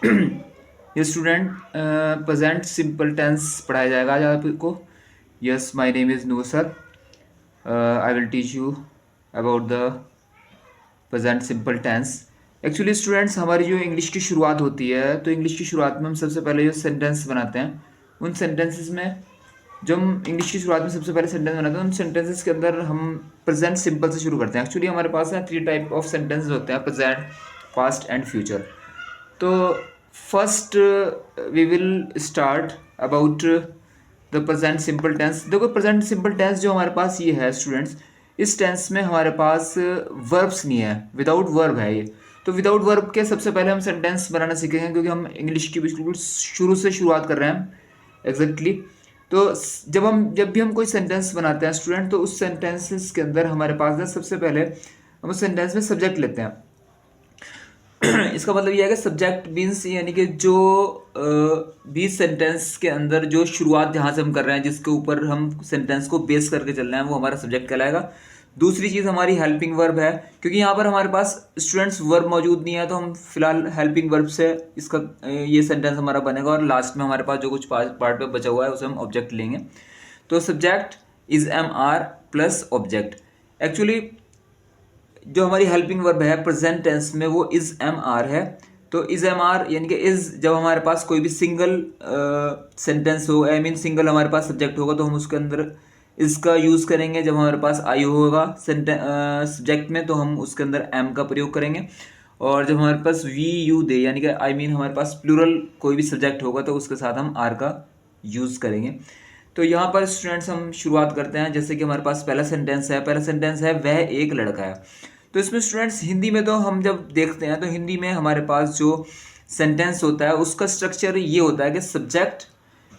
ये student present simple tense पढ़ाया जाएगा आज आपको। Yes, my name is Noor sir. I will teach you about the present simple tense. Actually students, हमारी जो इंग्लिश की शुरुआत होती है, तो इंग्लिश की शुरुआत में हम सबसे पहले जो सेंटेंस बनाते हैं, उन सेंटेंसेस में जब हम इंग्लिश की शुरुआत में सबसे पहले सेंटेंस बनाते हैं, उन सेंटेंसेस के अंदर हम प्रेजेंट सिंपल से शुरू करते हैं। एक्चुअली हमारे पास है 3 टाइप ऑफ सेंटेंसेस होते हैं, प्रेजेंट, पास्ट एंड फ्यूचर। तो first we will start about the present simple tense. देखो, प्रेजेंट सिंपल टेंस जो हमारे पास ये है स्टूडेंट्स, इस टेंस में हमारे पास वर्ब्स नहीं है, विदाउट वर्ब है ये। तो विदाउट वर्ब के सबसे पहले हम सेंटेंस बनाना सीखेंगे, क्योंकि हम इंग्लिश की बिल्कुल शुरू से शुरुआत कर रहे हैं एग्जैक्टली। तो जब भी हम कोई सेंटेंस बनाते हैं स्टूडेंट, तो उस सेंटेंसेस के अंदर हमारे पास ना सबसे पहले हम उस सेंटेंस में सब्जेक्ट लेते हैं। इसका मतलब यह है कि सब्जेक्ट मीन्स यानी कि जो भी सेंटेंस के अंदर जो शुरुआत जहाँ से हम कर रहे हैं, जिसके ऊपर हम सेंटेंस को बेस करके चल रहे हैं, वो हमारा सब्जेक्ट कहलाएगा। दूसरी चीज़ हमारी हेल्पिंग वर्ब है, क्योंकि यहाँ पर हमारे पास स्टूडेंट्स वर्ब मौजूद नहीं है, तो हम फिलहाल हेल्पिंग वर्ब से इसका ये सेंटेंस हमारा बनेगा। और लास्ट में हमारे पास जो कुछ पार्ट पे बचा हुआ है उसे हम ऑब्जेक्ट लेंगे। तो subject is am are plus object. Actually जो हमारी हेल्पिंग वर्ब है प्रेजेंट टेंस में, वो इज एम आर है। तो इज एम आर यानी कि इज, जब हमारे पास कोई भी सिंगल सेंटेंस हो, आई मीन सिंगल हमारे पास सब्जेक्ट होगा, तो हम उसके अंदर इसका यूज़ करेंगे। जब हमारे पास आई होगा सब्जेक्ट में, तो हम उसके अंदर एम का प्रयोग करेंगे। और जब हमारे पास वी यू दे यानी कि आई मीन हमारे पास प्लूरल कोई भी सब्जेक्ट होगा, तो उसके साथ हम आर का यूज़ करेंगे। तो यहाँ पर स्टूडेंट्स हम शुरुआत करते हैं। जैसे कि हमारे पास पहला सेंटेंस है, वह एक लड़का है। तो इसमें स्टूडेंट्स हिंदी में तो हम जब देखते हैं, तो हिंदी में हमारे पास जो सेंटेंस होता है उसका स्ट्रक्चर ये होता है कि सब्जेक्ट,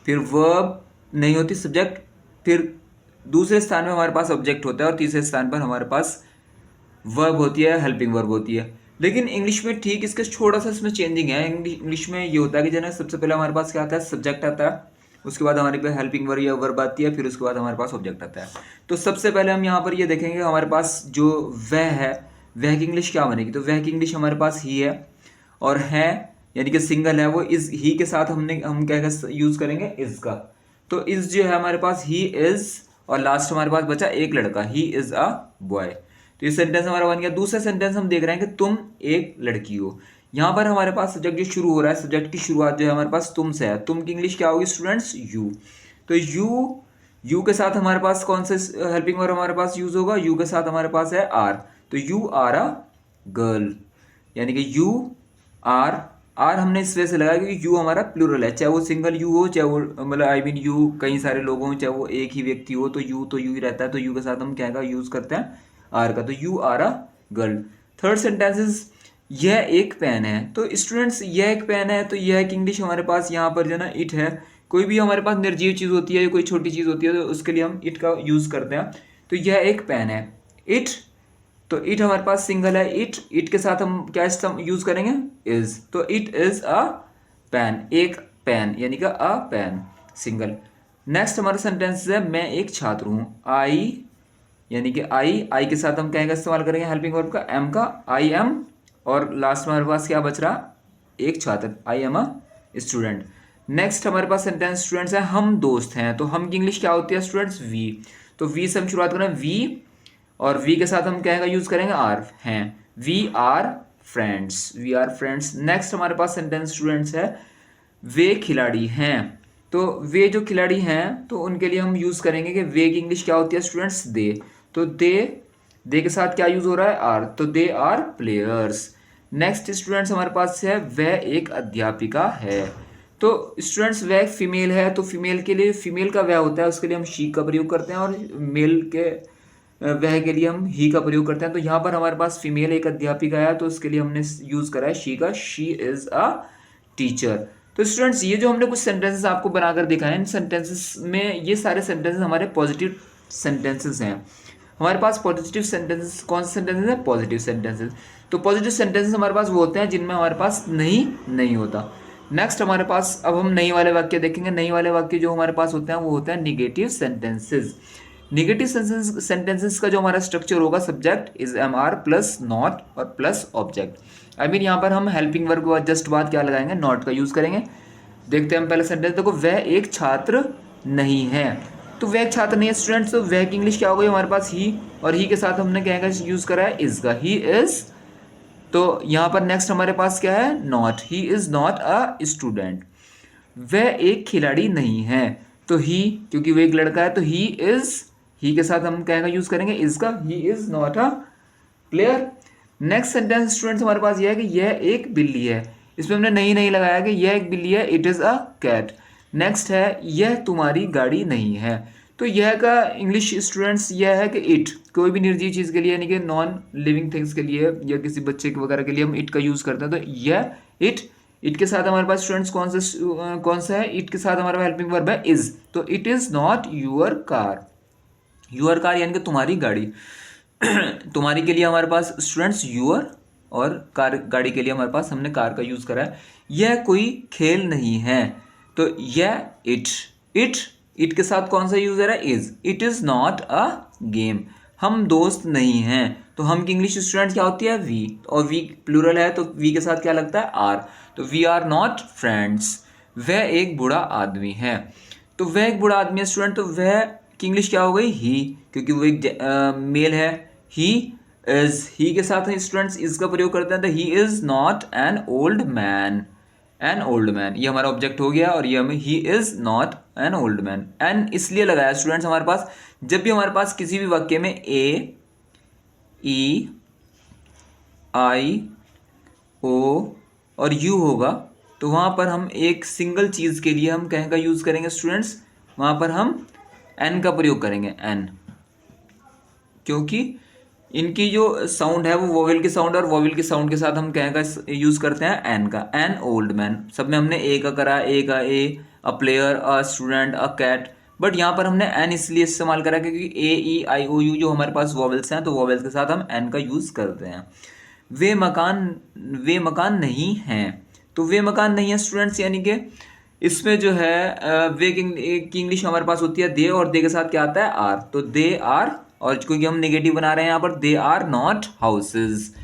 फिर वर्ब नहीं होती सब्जेक्ट, फिर दूसरे स्थान में हमारे पास ऑब्जेक्ट होता है, और तीसरे स्थान पर हमारे पास वर्ब होती है, हेल्पिंग वर्ब होती है। लेकिन इंग्लिश में ठीक इसके थोड़ा सा इसमें चेंजिंग है। इंग्लिश में ये होता है कि जो है सबसे पहले हमारे पास क्या आता है, सब्जेक्ट आता है, उसके बाद हमारे पास हेल्पिंग वर्ब या वर्ब आती है, फिर उसके बाद हमारे पास ऑब्जेक्ट आता है। तो सबसे पहले हम यहाँ पर ये देखेंगे हमारे पास जो वह है, वह की इंग्लिश क्या बनेगी। तो वह की इंग्लिश हमारे पास ही है, और है यानी कि सिंगल है, वो इज ही के साथ हम क्या यूज करेंगे, इज का। तो इज जो है हमारे पास ही इज, और लास्ट हमारे पास बचा एक लड़का, ही इज अ बॉय। तो ये सेंटेंस हमारा बन गया। दूसरा सेंटेंस हम देख रहे हैं कि तुम एक लड़की हो। यहाँ पर हमारे पास सब्जेक्ट जो शुरू हो रहा है, सब्जेक्ट की शुरुआत जो है हमारे पास तुम से है। तुम की इंग्लिश क्या होगी स्टूडेंट्स, यू। तो यू के साथ हमारे पास कौन से हेल्पिंग वर्ब हमारे पास यूज होगा, यू के साथ हमारे पास है आर। तो यू आर अ गर्ल, यानी कि यू आर, आर हमने इस वजह से लगाया क्योंकि यू हमारा प्लूरल है। चाहे वो सिंगल यू हो, चाहे वो मतलब आई मीन यू कई सारे लोग हों, चाहे वो एक ही व्यक्ति हो, तो यू ही रहता है। तो यू के साथ हम क्या का यूज करते हैं, आर का। तो you are a girl. Third sentences, यह एक पेन है। तो स्टूडेंट्स, यह एक पेन है, तो यह की इंग्लिश हमारे पास यहाँ पर जो है ना इट है। कोई भी हमारे पास निर्जीव चीज़ होती है, कोई छोटी चीज़ होती है, तो उसके लिए हम इट का यूज़ करते हैं। तो यह एक पेन है, इट। तो इट हमारे पास सिंगल है, इट के साथ हम क्या यूज करेंगे, इज। तो इट इज अ पेन, एक पेन यानी कि अ पेन, सिंगल। नेक्स्ट हमारा सेंटेंस है, मैं एक छात्र हूँ। आई यानी कि आई के साथ हम क्या का इस्तेमाल करेंगे, हेल्पिंग वर्ब का, एम का, आई एम। और लास्ट में हमारे पास क्या बच रहा, एक छात्र, I am a student. Next हमारे पास सेंटेंस स्टूडेंट्स है, हम दोस्त हैं। तो हम की इंग्लिश क्या होती है स्टूडेंट्स, वी। तो वी से हम शुरुआत करें, वी, और वी के साथ हम क्या का यूज करेंगे, आर हैं। We are friends, we are friends. Next हमारे पास सेंटेंस स्टूडेंट्स है, वे खिलाड़ी हैं। तो वे जो खिलाड़ी हैं, तो उनके लिए हम यूज करेंगे कि वे की इंग्लिश क्या होती है स्टूडेंट्स, दे। तो दे के साथ क्या यूज हो रहा है, आर। तो they are players. Next students हमारे पास है, वह एक अध्यापिका है। तो स्टूडेंट्स वह फीमेल है, तो फीमेल के लिए फीमेल का वह होता है, उसके लिए हम शी का प्रयोग करते हैं, और मेल के वह के लिए हम ही का प्रयोग करते हैं। तो यहाँ पर हमारे पास फीमेल एक अध्यापिका है, तो उसके लिए हमने यूज करा है शी का, शी इज अ टीचर। तो स्टूडेंट्स, ये जो हमने कुछ सेंटेंसेस आपको बनाकर दिखाए, इन सेंटेंसेस में ये सारे सेंटेंसेस हमारे पॉजिटिव सेंटेंसेस हैं। हमारे पास पॉजिटिव सेंटेंसेस कौन से सेंटेंसेस हैं, पॉजिटिव सेंटेंसेस। तो पॉजिटिव सेंटेंसेस हमारे पास वो होते हैं जिनमें हमारे पास नहीं होता। नेक्स्ट हमारे पास अब हम नहीं वाले वाक्य देखेंगे। नहीं वाले वाक्य जो हमारे पास होते हैं वो होते हैं निगेटिव सेंटेंसेस। निगेटिव सेंटेंसेस का जो हमारा स्ट्रक्चर होगा, subject is am are plus not और प्लस ऑब्जेक्ट। आई मीन यहाँ पर हम हेल्पिंग वर्ब के बाद जस्ट बाद क्या लगाएंगे, नॉट का यूज़ करेंगे। देखते हैं हम पहले सेंटेंस, देखो वह एक छात्र नहीं है, तो वह एक छात्र नहीं है स्टूडेंट्स, तो वह की इंग्लिश क्या हो गई हमारे पास, ही, और ही के साथ हमने क्या यूज़ करा है, इज का, ही इज। तो यहाँ पर नेक्स्ट हमारे पास क्या है, not, he is not a student. वह एक खिलाड़ी नहीं है, तो ही, क्योंकि वह एक लड़का है तो ही इज, ही के साथ हम क्या यूज करेंगे, इज का, ही is not a player. Next sentence students हमारे पास यह है कि यह एक बिल्ली है, इसमें हमने नहीं लगाया कि यह एक बिल्ली है, it is a cat. Next है यह तुम्हारी गाड़ी नहीं है, तो यह का इंग्लिश स्टूडेंट्स यह है कि इट, कोई भी निर्जीव चीज़ के लिए यानी कि नॉन लिविंग थिंग्स के लिए या किसी बच्चे के वगैरह के लिए हम इट का यूज़ करते हैं, तो यह इट। इट के साथ हमारे पास स्टूडेंट्स कौन सा है, इट के साथ हमारा हेल्पिंग वर्ब है इज, तो it is not your car. Your car यानी कि तुम्हारी गाड़ी। तुम्हारी के लिए हमारे पास स्टूडेंट्स यूअर, और कार, गाड़ी के लिए हमारे पास हमने कार का यूज करा है। यह कोई खेल नहीं है, तो यह इट, इट के साथ कौन सा यूजर है, is, it is not a game. हम दोस्त नहीं हैं, तो हम की इंग्लिश स्टूडेंट क्या होती है, वी, और वी प्लूरल है तो वी के साथ क्या लगता है, आर, तो वी आर नॉट फ्रेंड्स। वह एक बूढ़ा आदमी है, तो वह एक बूढ़ा आदमी है स्टूडेंट, तो वह की इंग्लिश क्या हो गई, ही, क्योंकि वो एक मेल है। ही इज, ही के साथ स्टूडेंट्स इज का प्रयोग करते हैं, तो he is not an old man, an old man, ये हमारा ऑब्जेक्ट हो गया, और ये हमें he is not an old man. An इसलिए लगाया स्टूडेंट्स हमारे पास, जब भी हमारे पास किसी भी वाक्य में ए, ई, आई, ओ और यू होगा, तो वहाँ पर हम एक सिंगल चीज़ के लिए हम कहीं का यूज़ करेंगे स्टूडेंट्स, वहाँ पर हम एन का प्रयोग करेंगे, एन, क्योंकि इनकी जो साउंड है वो वोवेल की साउंड, और वोवेल की साउंड के साथ हम क्या का यूज़ करते हैं, एन का, एन ओल्ड मैन। सब में हमने ए का करा, ए का, a player, a student, a cat, but यहाँ पर हमने एन इसलिए इस्तेमाल करा क्योंकि ए, ई, आई, ओ, यू जो हमारे पास वोवेल्स हैं, तो वोवेल्स के साथ हम एन का यूज़ करते हैं। वे मकान नहीं हैं, तो वे मकान नहीं है स्टूडेंट्स, यानी कि इसमें जो है वे की इंग्लिश हमारे पास होती है दे, और दे के साथ क्या आता है, आर, तो दे आर, और क्योंकि हम नेगेटिव बना रहे हैं यहाँ पर, दे आर नॉट हाउसेज।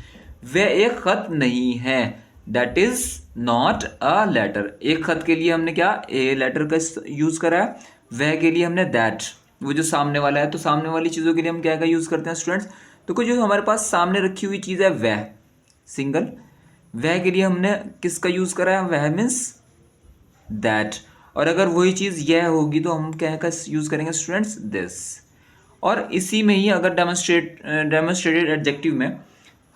वे एक खत नहीं है, that is not a letter. एक खत के लिए हमने क्या, ए लेटर का यूज करा है, वह के लिए हमने दैट, वो जो सामने वाला है, तो सामने वाली चीज़ों के लिए हम क्या का यूज करते हैं स्टूडेंट्स, तो कुछ जो हमारे पास सामने रखी हुई चीज़ है वह, सिंगल, वह के लिए हमने किसका यूज करा है, वह मीन्स दैट, और अगर वही चीज़ यह होगी तो हम क्या का यूज़ करेंगे स्टूडेंट्स, दिस। और इसी में ही अगर डेमोन्स्ट्रेटेड एडजेक्टिव में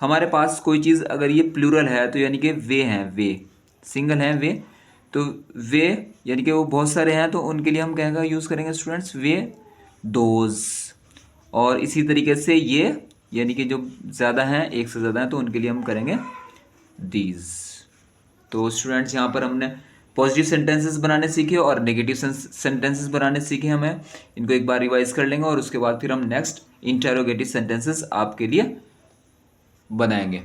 हमारे पास कोई चीज़ अगर ये प्लूरल है, तो यानी कि वे हैं, वे सिंगल हैं, वे, तो वे यानी कि वो बहुत सारे हैं, तो उनके लिए हम क्या का यूज़ करेंगे स्टूडेंट्स, वे, दोज। और इसी तरीके से ये यानी कि जो ज़्यादा हैं, एक से ज़्यादा हैं, तो उनके लिए हम करेंगे दीज। तो स्टूडेंट्स यहाँ पर हमने पॉजिटिव सेंटेंसेस बनाने सीखे और नेगेटिव सेंटेंसेस बनाने सीखे। हमें इनको एक बार रिवाइज कर लेंगे और उसके बाद फिर हम नेक्स्ट इंटरोगेटिव सेंटेंसेस आपके लिए बनाएंगे।